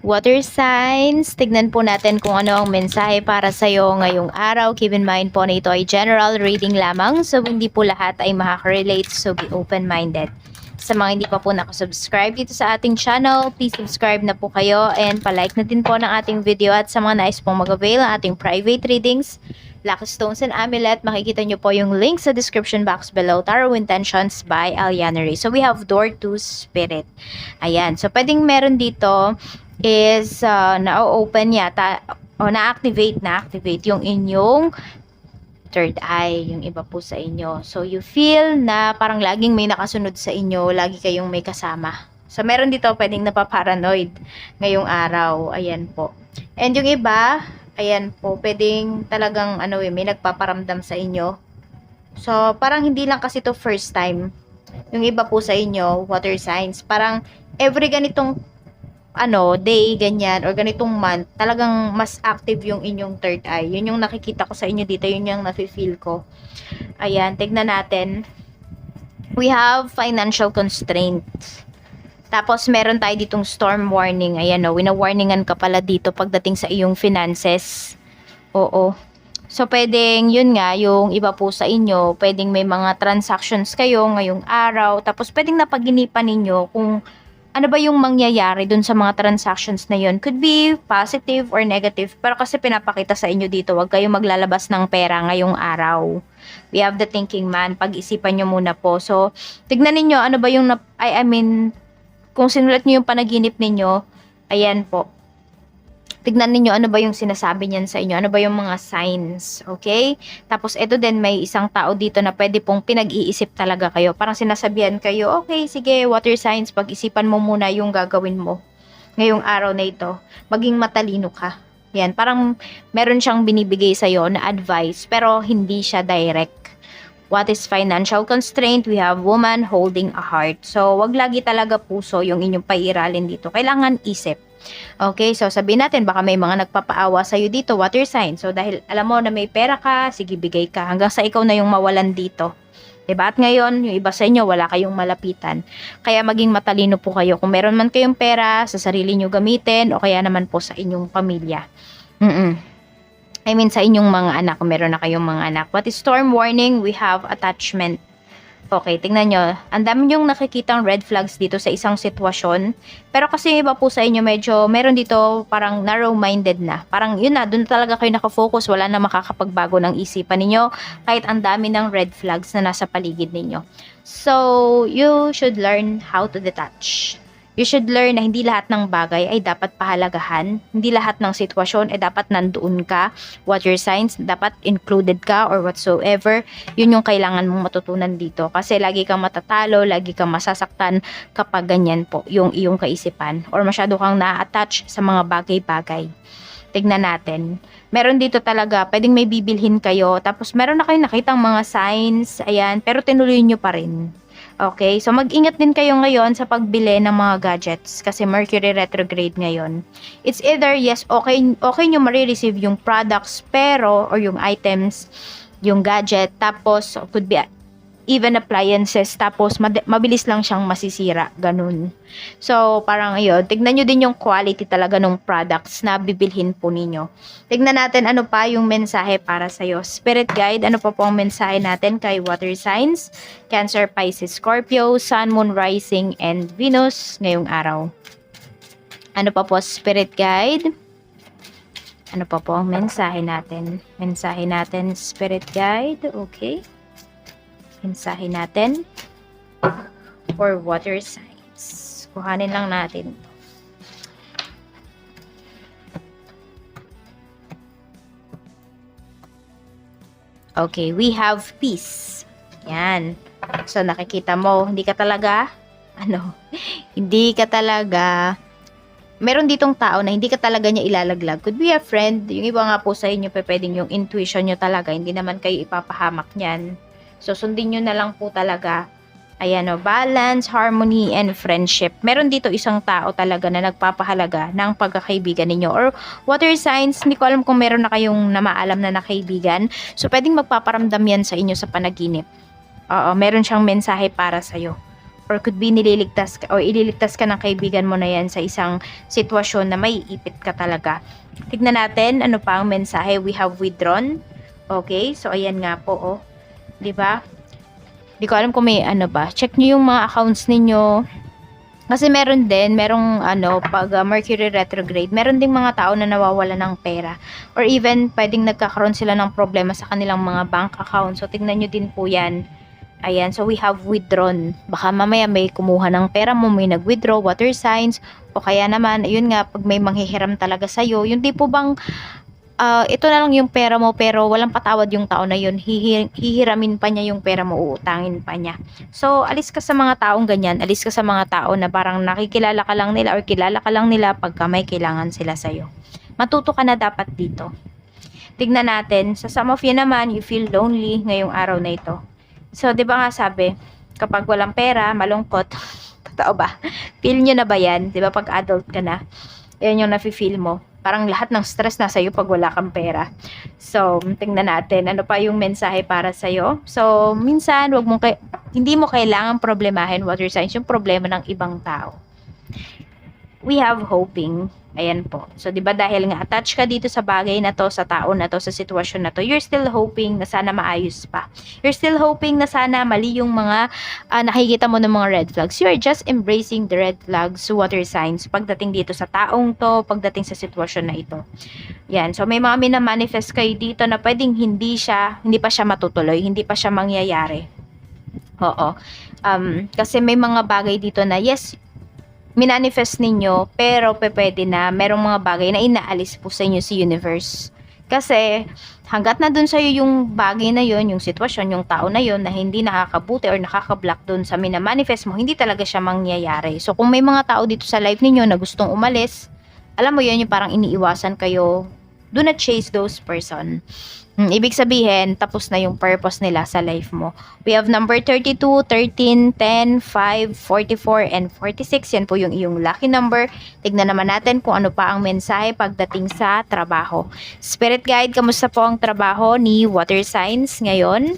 Water signs, tignan po natin kung ano ang mensahe para sa'yo ngayong araw. Keep in mind po na ito ay general reading lamang, so hindi po lahat ay makaka-relate, so be open-minded. Sa mga hindi pa po nakasubscribe dito sa ating channel, please subscribe na po kayo and palike na din po ng ating video. At sa mga nais pong mag-avail ng ating private readings, Lucky Stones and Amulet, makikita nyo po yung link sa description box below. Tarot Intentions by Aliana Rey. So we have Door to Spirit. Ayan, so pwedeng meron dito is na-open yata o na-activate yung inyong third eye, yung iba po sa inyo. So you feel na parang laging may nakasunod sa inyo, lagi kayong may kasama. So meron dito pwedeng napaparanoid ngayong araw. Ayan po. And yung iba, ayan po, pwedeng talagang may nagpaparamdam sa inyo. So parang hindi lang kasi to first time. Yung iba po sa inyo, water signs, parang every ganitong day, ganyan, or ganitong month, talagang mas active yung inyong third eye. Yun yung nakikita ko sa inyo dito, yun yung nafe-feel ko. Ayan, tignan natin. We have financial constraints. Tapos, meron tayo ditong storm warning. Ayan, wina-warningan ka pala dito pagdating sa iyong finances. Oo. So, pwedeng, yun nga, yung iba po sa inyo, pwedeng may mga transactions kayo ngayong araw. Tapos, pwedeng napaginipan ninyo kung ano ba yung mangyayari dun sa mga transactions na yun. Could be positive or negative. Pero kasi pinapakita sa inyo dito, huwag kayong maglalabas ng pera ngayong araw. We have the thinking man. Pag-isipan nyo muna po. So, tignan ninyo, ano ba yung, kung sinulat nyo yung panaginip ninyo, ayan po. Tignan ninyo ano ba yung sinasabi niyan sa inyo. Ano ba yung mga signs. Okay? Tapos ito din may isang tao dito na pwede pong pinag-iisip talaga kayo. Parang sinasabihan kayo, okay, sige, water signs, pag-isipan mo muna yung gagawin mo ngayong araw na ito. Maging matalino ka. Yan, parang meron siyang binibigay sa'yo na advice, pero hindi siya direct. What is financial constraint? We have woman holding a heart. So, wag lagi talaga puso yung inyong pairalin dito. Kailangan isip. Okay, so sabihin natin, baka may mga nagpapaawa sa'yo dito, water sign. So, dahil alam mo na may pera ka, sige, bigay ka. Hanggang sa ikaw na yung mawalan dito. Diba? At ngayon, yung iba sa inyo, wala kayong malapitan. Kaya maging matalino po kayo. Kung meron man kayong pera, sa sarili nyo gamitin, o kaya naman po sa inyong pamilya. I mean, sa inyong mga anak, kung meron na kayong mga anak. What is storm warning? We have attachment. Okay, tingnan nyo. Ang dami yung nakikitang red flags dito sa isang sitwasyon. Pero kasi iba po sa inyo, medyo meron dito parang narrow-minded na. Parang yun na, dun talaga kayo nakafocus. Wala na makakapagbago ng isipan ninyo. Kahit ang dami ng red flags na nasa paligid ninyo. So, you should learn how to detach. You should learn na hindi lahat ng bagay ay dapat pahalagahan. Hindi lahat ng sitwasyon ay dapat nandoon ka. What your signs, dapat included ka or whatsoever. Yun yung kailangan mong matutunan dito. Kasi lagi kang matatalo, lagi kang masasaktan kapag ganyan po yung iyong kaisipan. Or masyado kang na-attach sa mga bagay-bagay. Tignan natin. Meron dito talaga, pwedeng may bibilhin kayo. Tapos meron na kayong nakitang mga signs. Ayan, pero tinuloy nyo pa rin. Okay, so mag-ingat din kayo ngayon sa pagbili ng mga gadgets kasi Mercury retrograde ngayon. It's either yes, okay nyo marireceive yung products pero or yung items, yung gadget, tapos could be even appliances, tapos mabilis lang siyang masisira, ganun. So, parang ayun, tignan nyo din yung quality talaga ng products na bibilhin po ninyo. Tignan natin ano pa yung mensahe para sa'yo. Spirit guide, ano pa po ang mensahe natin kay water signs? Cancer, Pisces, Scorpio, Sun, Moon, Rising, and Venus ngayong araw. Ano pa po spirit guide? Ano pa po ang mensahe natin? Mensahe natin, spirit guide, okay. Mensahe natin for water signs. Kuhanin lang natin. Okay, we have peace. Yan. So, nakikita mo, hindi ka talaga, hindi ka talaga, meron ditong tao na hindi ka talaga niya ilalaglag. Could be a friend. Yung iba nga po sa inyo, pwedeng yung intuition nyo talaga, hindi naman kayo ipapahamak niyan. So, sundin nyo na lang po talaga. Ayan o, balance, harmony, and friendship. Meron dito isang tao talaga na nagpapahalaga ng pagkakaibigan ninyo. Or water signs, hindi ko alam kung meron na kayong namaalam na nakaibigan. So, pwedeng magpaparamdam yan sa inyo sa panaginip. Oo, meron siyang mensahe para sa'yo. or could be nililigtas ka, or ililigtas ka ng kaibigan mo na yan sa isang sitwasyon na may ipit ka talaga. Tignan natin ano pa ang mensahe. We have withdrawn. Okay, so ayan nga po, oh. 'Di ba? Di ko alam kung may ano ba. Check niyo yung mga accounts ninyo. Kasi merong pag Mercury retrograde, meron ding mga tao na nawawala ng pera. Or even, pwedeng nagkakaroon sila ng problema sa kanilang mga bank account. So, tignan nyo din po yan. Ayan, so we have withdrawn. Baka mamaya may kumuha ng pera mo, may nag-withdraw, water signs, o kaya naman, ayun nga, pag may manghihiram talaga sa'yo, yung tipo bang, ito na lang yung pera mo pero walang patawad yung tao na yun, hihiramin pa niya yung pera mo, uutangin pa niya. So, alis ka sa mga taong ganyan, alis ka sa mga tao na parang nakikilala ka lang nila or kilala ka lang nila pagka may kailangan sila sa'yo. Matuto ka na dapat dito. Tignan natin, sa some of you naman, you feel lonely ngayong araw na ito. So, di ba nga sabi, kapag walang pera, malungkot, totoo ba? Feel nyo na ba yan? Di ba pag adult ka na, yan yung nafe-feel mo. Parang lahat ng stress nasa iyo pag wala kang pera. So, tingnan natin ano pa yung mensahe para sa iyo. So, minsan hindi mo kailangang problemahin water signs yung problema ng ibang tao. We have hoping. Ayan po. So, di ba dahil nga attached ka dito sa bagay na to, sa tao na to, sa sitwasyon na to, you're still hoping na sana maayos pa. You're still hoping na sana mali yung mga nakikita mo ng mga red flags. You're just embracing the red flags, water signs, pagdating dito sa taong to, pagdating sa sitwasyon na ito. Yan. So, may mga minamanifest kayo dito na pwedeng hindi pa siya matutuloy, hindi pa siya mangyayari. Oo. Kasi may mga bagay dito na, yes, minanifest ninyo, pero pwede na merong mga bagay na inaalis po sa inyo si universe. Kasi hanggat na dun sa'yo yung bagay na yon, yung sitwasyon, yung tao na yon na hindi nakakabuti or nakaka-block dun sa minamanifest mo, hindi talaga siya mangyayari. So kung may mga tao dito sa life ninyo na gustong umalis, alam mo yun, yung parang iniiwasan kayo, do not chase those person. Ibig sabihin, tapos na yung purpose nila sa life mo. We have number 32, 13, 10, 5, 44, and 46. Yan po yung iyong lucky number. Tignan naman natin kung ano pa ang mensahe pagdating sa trabaho. Spirit guide, kamusta po ang trabaho ni water signs ngayon?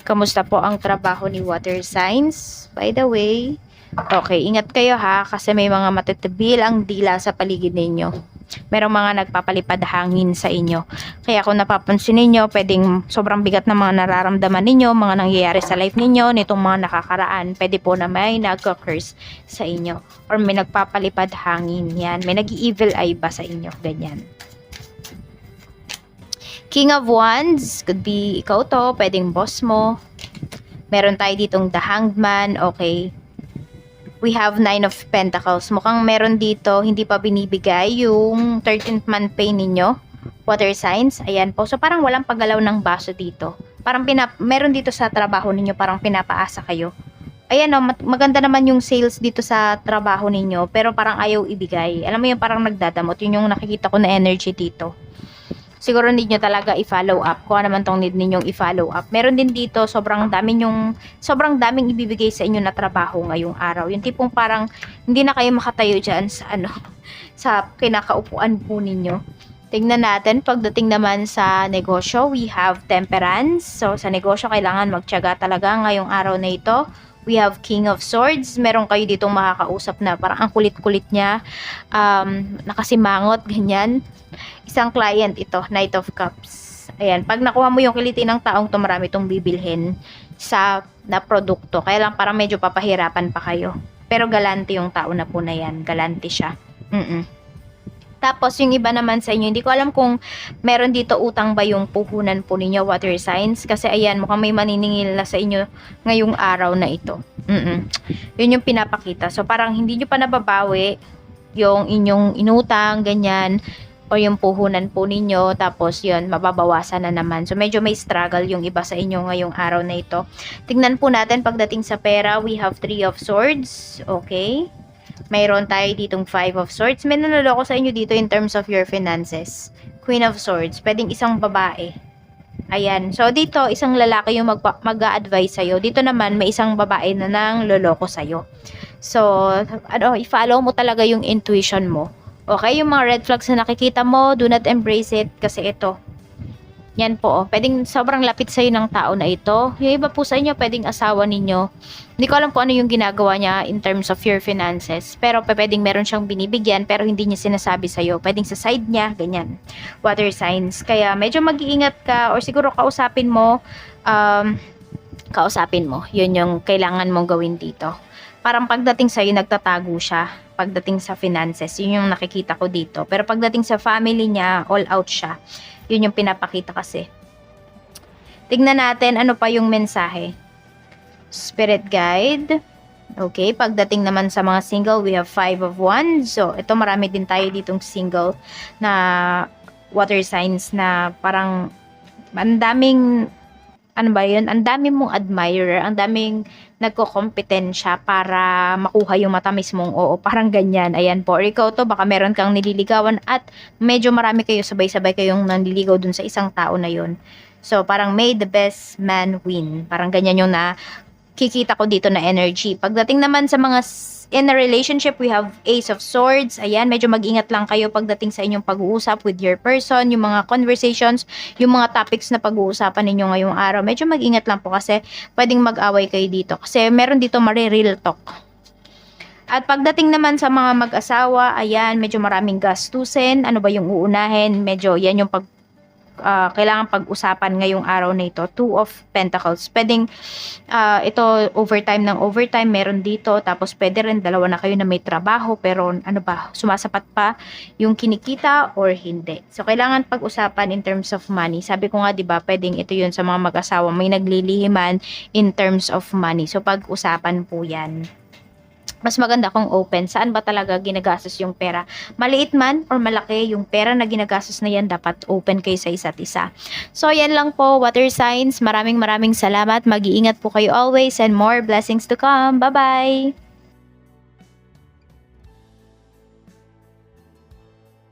Kamusta po ang trabaho ni water signs? By the way, okay, ingat kayo ha, kasi may mga matitibil ang dila sa paligid ninyo. Merong mga nagpapalipad hangin sa inyo. Kaya kung napapansin ninyo, pwedeng sobrang bigat na mga nararamdaman ninyo, mga nangyayari sa life ninyo, nitong mga nakakaraan, pwede po na may nagka-curse sa inyo. Or may nagpapalipad hangin. Yan. May nag-evil eye ba sa inyo? Ganyan. King of Wands, could be ikaw to, pwedeng boss mo. Meron tayo ditong The Hanged Man, okay. We have 9 of Pentacles. Mukhang meron dito, hindi pa binibigay yung 13th month pay ninyo. Water signs. Ayan po. So, parang walang paggalaw ng baso dito. Parang meron dito sa trabaho ninyo, parang pinapaasa kayo. Ayan o, maganda naman yung sales dito sa trabaho ninyo, pero parang ayaw ibigay. Alam mo yung parang nagdadamot. Yun yung nakikita ko na energy dito. Siguro need nyo talaga i-follow up. Kung ano naman tong need ninyong i-follow up. Meron din dito, sobrang daming ibibigay sa inyo na trabaho ngayong araw. Yung tipong parang hindi na kayo makatayo dyan sa sa kinakaupuan po ninyo. Tingnan natin, pagdating naman sa negosyo, we have temperance. So, sa negosyo, kailangan magtiyaga talaga ngayong araw na ito. We have King of Swords. Meron kayo ditong makakausap na parang ang kulit-kulit niya. Nakasimangot, ganyan. Isang client ito, Knight of Cups. Ayan, pag nakuha mo yung kiliti ng taong to, marami itong bibilhin na produkto. Kaya lang parang medyo papahirapan pa kayo. Pero galante yung tao na po na yan. Galante siya. Tapos yung iba naman sa inyo, hindi ko alam kung meron dito utang ba yung puhunan po ninyo, water signs. Kasi ayan, mukhang may maniningil na sa inyo ngayong araw na ito. Yun yung pinapakita. So parang hindi nyo pa nababawi yung inyong inutang, ganyan, o yung puhunan po ninyo, tapos yun, mababawasan na naman. So, medyo may struggle yung iba sa inyo ngayong araw na ito. Tingnan po natin, pagdating sa pera, we have 3 of Swords. Okay. Mayroon tayo ditong 5 of Swords. May nanaloko sa inyo dito in terms of your finances. Queen of Swords. Pwedeng isang babae. Ayan. So, dito, isang lalaki yung mag-a-advise sa'yo. Dito naman, may isang babae na nang loloko sa'yo. So, i-follow mo talaga yung intuition mo. Okay, yung mga red flags na nakikita mo, do not embrace it kasi ito, Yan po, oh. Pwedeng sobrang lapit sa'yo ng tao na ito. Yung iba po sa inyo, pwedeng asawa ninyo. Hindi ko alam kung ano yung ginagawa niya in terms of your finances. Pero pwedeng meron siyang binibigyan, pero hindi niya sinasabi sa'yo. Pwedeng sa side niya, ganyan. Water signs. Kaya medyo mag-iingat ka, or siguro kausapin mo. Yun yung kailangan mong gawin dito. Parang pagdating sa'yo, nagtatago siya. Pagdating sa finances, yun yung nakikita ko dito. Pero pagdating sa family niya, all out siya. Yun yung pinapakita kasi. Tignan natin ano pa yung mensahe. Spirit guide. Okay, pagdating naman sa mga single, we have 5 of Wands. So, ito marami din tayo ditong single na water signs na parang ang daming, ano ba yun? Ang daming mong admirer, ang daming nagko-kompetensya para makuha yung matamis mong oo. Parang ganyan. Ayan po. Or ikaw to, baka meron kang nililigawan at medyo marami kayo, sabay-sabay kayong nanliligaw dun sa isang tao na yun. So, parang may the best man win. Parang ganyan yung kikita ko dito na energy. Pagdating naman sa mga in a relationship, we have Ace of Swords. Ayan, medyo mag-ingat lang kayo pagdating sa inyong pag-uusap with your person, yung mga conversations, yung mga topics na pag-uusapan ninyo ngayong araw. Medyo mag-ingat lang po kasi pwedeng mag-away kayo dito. Kasi meron dito real talk. At pagdating naman sa mga mag-asawa, ayan, medyo maraming gastusin. Ano ba yung uunahin? Medyo yan yung kailangan pag-usapan ngayong araw na ito. 2 of Pentacles. Pwedeng ito overtime ng overtime meron dito. Tapos pwede rin dalawa na kayo na may trabaho pero ano ba, sumasapat pa yung kinikita or hindi. So kailangan pag-usapan in terms of money. Sabi ko nga 'di ba, pwedeng ito 'yun sa mga mag-asawa may naglilihiman in terms of money. So pag-usapan po 'yan. Mas maganda kung open. Saan ba talaga ginagastos yung pera? Maliit man or malaki, yung pera na ginagastos na yan, dapat open kayo sa isa't isa. So, yan lang po, water signs. Maraming salamat. Mag-iingat po kayo always and more blessings to come. Bye-bye!